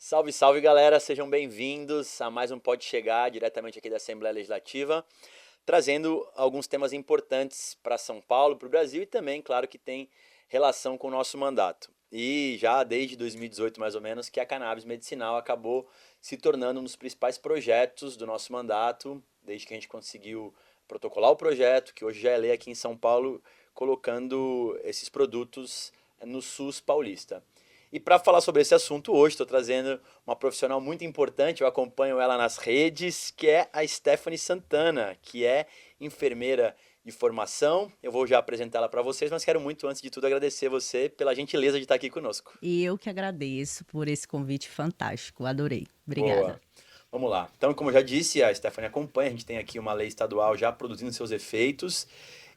Salve, salve galera, sejam bem-vindos a mais um Pode Chegar, diretamente aqui da Assembleia Legislativa, trazendo alguns temas importantes para São Paulo, para o Brasil e também, claro, que tem relação com o nosso mandato. E já desde 2018, mais ou menos, que a cannabis medicinal acabou se tornando um dos principais projetos do nosso mandato, desde que a gente conseguiu protocolar o projeto, que hoje já é lei aqui em São Paulo, colocando esses produtos no SUS paulista. E para falar sobre esse assunto hoje, estou trazendo uma profissional muito importante, eu acompanho ela nas redes, que é a Stephanie Santana, que é enfermeira de formação. Eu vou já apresentá-la para vocês, mas quero muito, antes de tudo, agradecer você pela gentileza de estar aqui conosco. E eu que agradeço por esse convite fantástico, adorei. Boa. Obrigada. Vamos lá. Então, como eu já disse, a Stephanie acompanha, a gente tem aqui uma lei estadual já produzindo seus efeitos.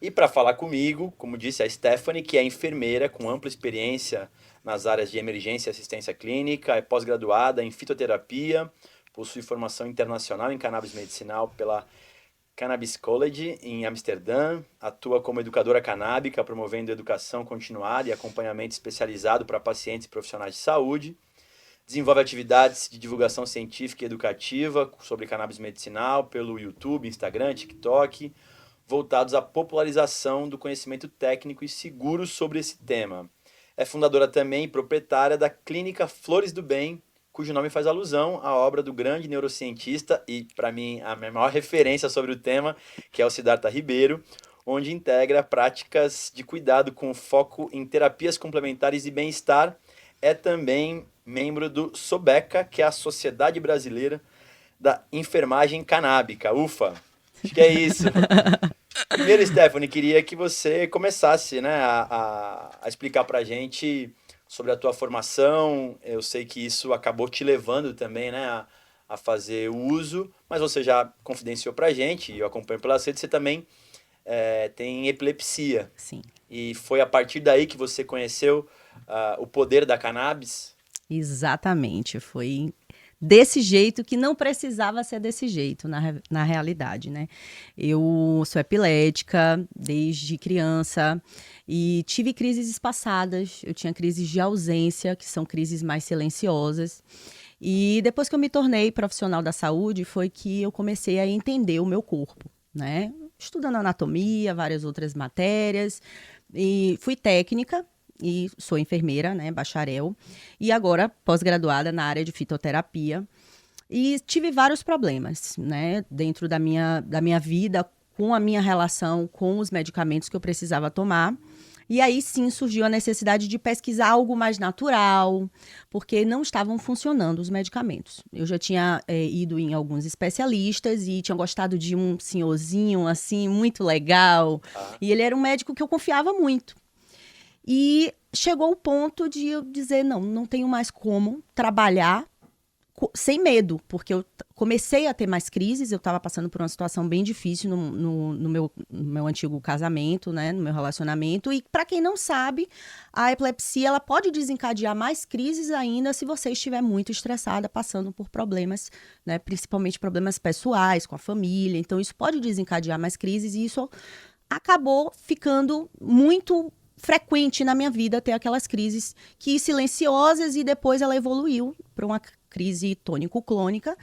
E para falar comigo, como disse, a Stephanie, que é enfermeira com ampla experiência nas áreas de emergência e assistência clínica, é pós-graduada em fitoterapia, possui formação internacional em cannabis medicinal pela Cannabis College em Amsterdã, atua como educadora canábica, promovendo educação continuada e acompanhamento especializado para pacientes e profissionais de saúde. Desenvolve atividades de divulgação científica e educativa sobre cannabis medicinal pelo YouTube, Instagram, TikTok, voltados à popularização do conhecimento técnico e seguro sobre esse tema. É fundadora também e proprietária da Clínica Flores do Bem, cujo nome faz alusão à obra do grande neurocientista e, para mim, a minha maior referência sobre o tema, que é o Siddhartha Ribeiro, onde integra práticas de cuidado com foco em terapias complementares e bem-estar. É também membro do SOBECA, que é a Sociedade Brasileira da Enfermagem Canábica. Ufa! Acho que é isso. Primeiro, Stephanie, queria que você começasse, né, a explicar para a gente sobre a tua formação. Eu sei que isso acabou te levando também, né, a fazer o uso, mas você já confidenciou para a gente, e eu acompanho pelas redes, você também tem epilepsia. Sim, E foi a partir daí que você conheceu o poder da cannabis? exatamente. Foi desse jeito que não precisava ser desse jeito, na realidade, né? Eu sou epilética desde criança e tive crises espaçadas. Eu tinha crises de ausência, que são crises mais silenciosas. E depois que eu me tornei profissional da saúde, foi que eu comecei a entender o meu corpo, né? Estudando anatomia, várias outras matérias. E fui técnica e sou enfermeira, né, bacharel, e agora pós-graduada na área de fitoterapia. E tive vários problemas, né, dentro da minha vida, com a minha relação com os medicamentos que eu precisava tomar. E aí sim surgiu a necessidade de pesquisar algo mais natural, porque não estavam funcionando os medicamentos. Eu já tinha ido em alguns especialistas e tinha gostado de um senhorzinho assim, muito legal. Ah, E ele era um médico que eu confiava muito. E chegou o ponto de eu dizer, não, não tenho mais como trabalhar sem medo, porque eu comecei a ter mais crises, eu estava passando por uma situação bem difícil no meu antigo casamento, né, no meu relacionamento, e para quem não sabe, a epilepsia ela pode desencadear mais crises ainda se você estiver muito estressada, passando por problemas, né, principalmente problemas pessoais, com a família, então isso pode desencadear mais crises e isso acabou ficando muito frequente na minha vida ter aquelas crises que silenciosas e depois ela evoluiu para uma crise tônico-clônica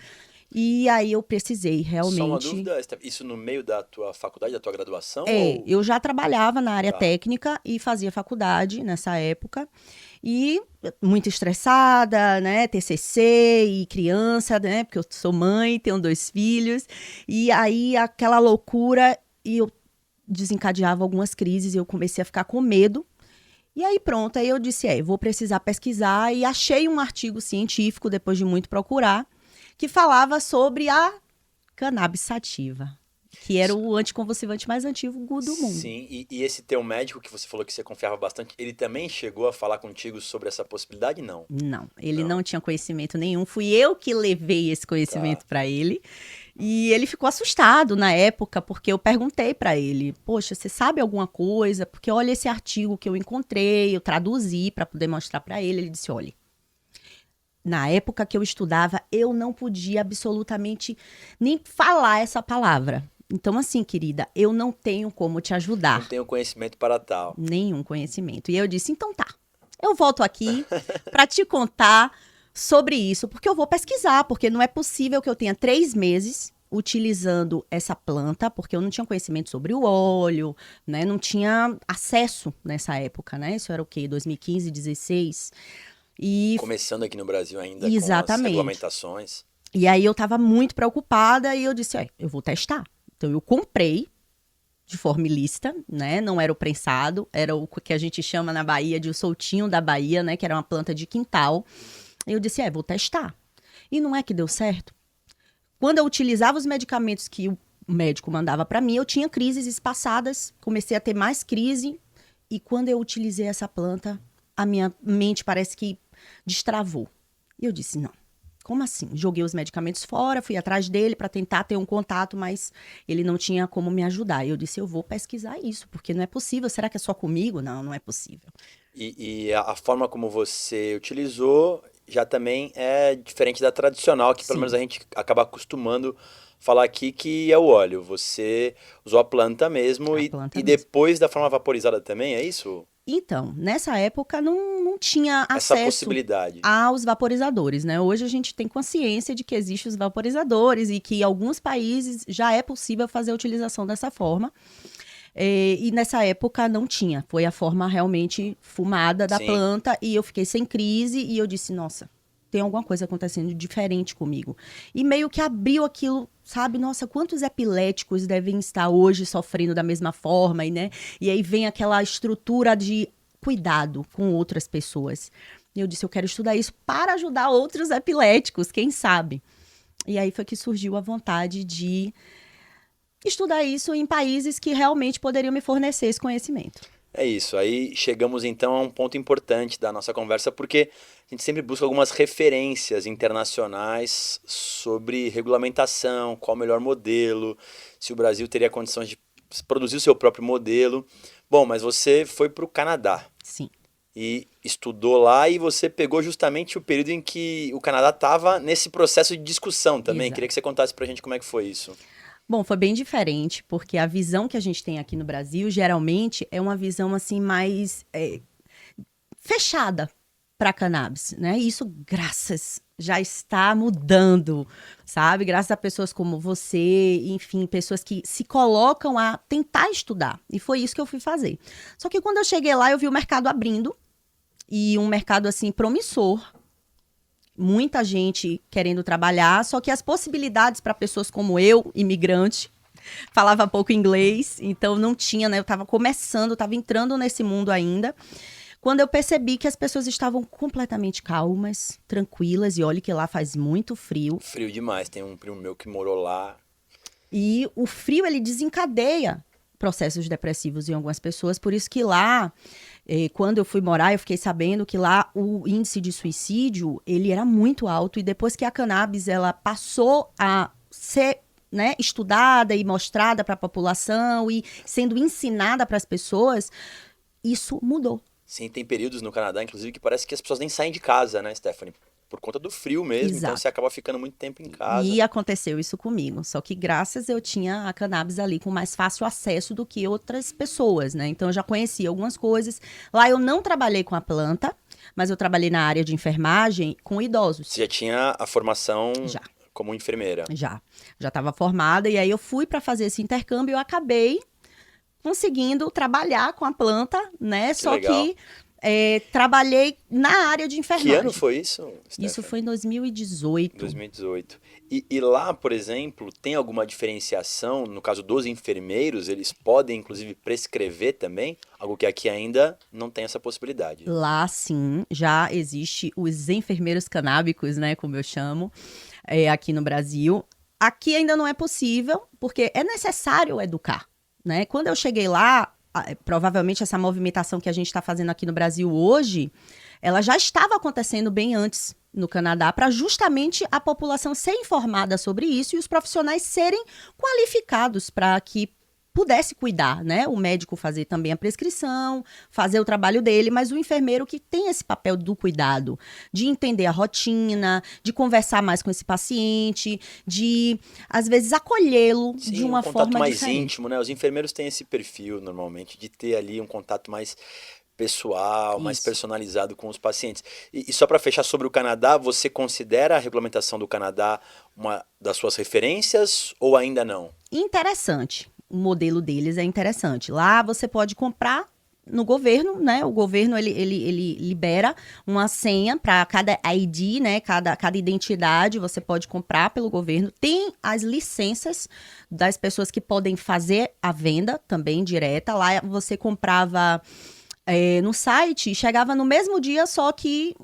e aí eu precisei só uma realmente. dúvida, isso no meio da tua faculdade, da tua graduação ou... Eu já trabalhava na área Tá. técnica e fazia faculdade nessa época e muito estressada, né, TCC e criança, né, porque eu sou mãe, tenho 2 filhos e aí aquela loucura e eu desencadeava algumas crises e eu comecei a ficar com medo. E aí pronto, aí eu disse, eu vou precisar pesquisar e achei um artigo científico, depois de muito procurar, que falava sobre a cannabis sativa, que era o anticonvulsivante mais antigo do mundo. Sim, e esse teu médico que você falou que você confiava bastante, ele também chegou a falar contigo sobre essa possibilidade? Não. Não, ele Não. não tinha conhecimento nenhum, fui eu que levei esse Tá. conhecimento para ele. E ele ficou assustado na época, porque eu perguntei para ele: "Poxa, você sabe alguma coisa? Porque olha esse artigo que eu encontrei, eu traduzi para poder mostrar para ele". Ele disse: "Olha, na época que eu estudava, eu não podia absolutamente nem falar essa palavra. Então, assim, querida, eu não tenho como te Não ajudar, tenho conhecimento para tal. nenhum conhecimento". E eu disse: "Então tá, eu volto aqui para te contar sobre isso, porque eu vou pesquisar, porque não é possível que eu tenha 3 meses utilizando essa planta, porque eu não tinha conhecimento sobre o óleo, né? Não tinha acesso nessa época, né? Isso era o quê? 2015, 16. E Começando aqui no Brasil ainda com as exatamente. regulamentações. E aí eu estava muito preocupada e eu disse, eu vou testar. Então eu comprei de forma ilícita, né? Não era o prensado, era o que a gente chama na Bahia de o soltinho da Bahia, né? Que era uma planta de quintal. E eu disse, vou testar. E não é que deu certo. Quando eu utilizava os medicamentos que o médico mandava para mim, eu tinha crises espaçadas, comecei a ter mais crise. E quando eu utilizei essa planta, a minha mente parece que destravou. E eu disse, não. Como assim? Joguei os medicamentos fora, fui atrás dele para tentar ter um contato, mas ele não tinha como me ajudar. E eu disse, eu vou pesquisar isso, porque não é possível. Será que é só comigo? Não, não é possível. E a forma como você utilizou já também é diferente da tradicional, que pelo Sim, menos a gente acaba acostumando falar aqui que é o óleo. Você usou a planta mesmo a e planta mesmo. depois da forma vaporizada também, é isso? Então, nessa época não tinha Essa acesso possibilidade. aos vaporizadores, né? Hoje a gente tem consciência de que existem os vaporizadores e que em alguns países já é possível fazer a utilização dessa forma. E nessa época não tinha. Foi a forma realmente fumada da Sim. planta e eu fiquei sem crise e eu disse, nossa, tem alguma coisa acontecendo diferente comigo. E meio que abriu aquilo, sabe? Nossa, quantos epiléticos devem estar hoje sofrendo da mesma forma, né? E aí vem aquela estrutura de cuidado com outras pessoas. E eu disse, eu quero estudar isso para ajudar outros epiléticos, quem sabe? E aí foi que surgiu a vontade de estudar isso em países que realmente poderiam me fornecer esse conhecimento. É isso. Aí chegamos então a um ponto importante da nossa conversa, porque a gente sempre busca algumas referências internacionais sobre regulamentação, qual o melhor modelo, se o Brasil teria condições de produzir o seu próprio modelo. Bom, mas você foi para o Canadá Sim, e estudou lá e você pegou justamente o período em que o Canadá estava nesse processo de discussão também. Queria que exato. você contasse pra gente como é que foi isso. Bom, foi bem diferente, porque a visão que a gente tem aqui no Brasil, geralmente, é uma visão assim mais fechada para cannabis, né? E isso, graças, já está mudando, sabe? Graças a pessoas como você, enfim, pessoas que se colocam a tentar estudar. E foi isso que eu fui fazer. Só que quando eu cheguei lá, eu vi o mercado abrindo e um mercado assim promissor, muita gente querendo trabalhar, só que as possibilidades para pessoas como eu, imigrante, falava pouco inglês, então não tinha, né? Eu estava começando, estava entrando nesse mundo ainda. Quando eu percebi que as pessoas estavam completamente calmas, tranquilas, e olhe que lá faz muito frio, Frio demais. Tem um primo meu que morou lá. e o frio ele desencadeia processos depressivos em algumas pessoas, por isso que lá, quando eu fui morar, eu fiquei sabendo que lá o índice de suicídio, ele era muito alto, e depois que a cannabis ela passou a ser, né, estudada e mostrada para a população e sendo ensinada para as pessoas, isso mudou. Sim, tem períodos no Canadá, inclusive, que parece que as pessoas nem saem de casa, né, Stephanie? Por conta do frio mesmo, então você Exato. acaba ficando muito tempo em casa. E aconteceu isso comigo. Só que graças eu tinha a cannabis ali com mais fácil acesso do que outras pessoas, né? Então eu já conhecia algumas coisas. Lá eu não trabalhei com a planta, mas eu trabalhei na área de enfermagem com idosos. Você já tinha a formação Já, como enfermeira. já. Já estava formada e aí eu fui para fazer esse intercâmbio e eu acabei conseguindo trabalhar com a planta, né? Que Só legal. que trabalhei na área de Que ano enfermagem. foi isso, Isso Stephanie? foi em 2018. 2018. E lá, por exemplo, tem alguma diferenciação? No caso dos enfermeiros, eles podem, inclusive, prescrever também? Algo que aqui ainda não tem essa possibilidade. Lá, sim, já existe os enfermeiros canábicos, né, como eu chamo, aqui no Brasil. Aqui ainda não é possível, porque é necessário educar, né? Quando eu cheguei lá, provavelmente essa movimentação que a gente está fazendo aqui no Brasil hoje, ela já estava acontecendo bem antes no Canadá, para justamente a população ser informada sobre isso e os profissionais serem qualificados para que pudesse cuidar, né? O médico fazer também a prescrição, fazer o trabalho dele, mas o enfermeiro que tem esse papel do cuidado, de entender a rotina, de conversar mais com esse paciente, de, às vezes, acolhê-lo de Sim, um uma contato forma mais diferente. íntimo, né? Os enfermeiros têm esse perfil, normalmente, de ter ali um contato mais pessoal, mais Isso. personalizado com os pacientes. E só para fechar sobre o Canadá, você considera a regulamentação do Canadá uma das suas referências ou ainda não? Interessante. O modelo deles é interessante. Lá você pode comprar no governo, né? O governo ele libera uma senha para cada ID, né? Cada identidade você pode comprar pelo governo. Tem as licenças das pessoas que podem fazer a venda também direta. Lá você comprava no site e chegava no mesmo dia, só que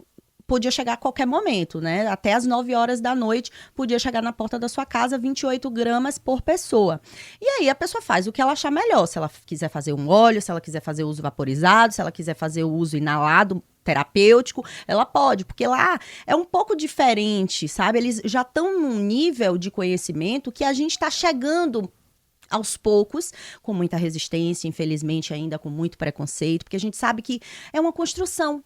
podia chegar a qualquer momento, né? Até as 9 horas da noite, podia chegar na porta da sua casa, 28 gramas por pessoa. E aí a pessoa faz o que ela achar melhor. Se ela quiser fazer um óleo, se ela quiser fazer uso vaporizado, se ela quiser fazer o uso inalado, terapêutico, ela pode, porque lá é um pouco diferente, sabe? Eles já estão num nível de conhecimento que a gente está chegando aos poucos, com muita resistência, infelizmente ainda com muito preconceito, porque a gente sabe que é uma construção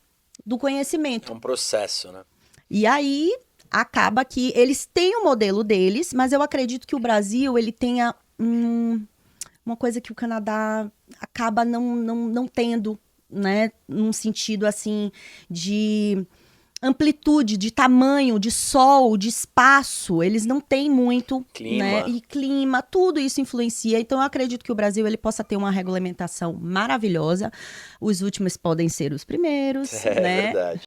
do conhecimento. É um processo, né? E aí acaba que eles têm o modelo deles, mas eu acredito que o Brasil ele tenha uma coisa que o Canadá acaba não tendo, né? Num sentido assim de amplitude, de tamanho, de sol, de espaço, eles não têm muito, Clima. né? E clima, tudo isso influencia. Então eu acredito que o Brasil ele possa ter uma regulamentação maravilhosa. Os últimos podem ser os primeiros, É né? verdade.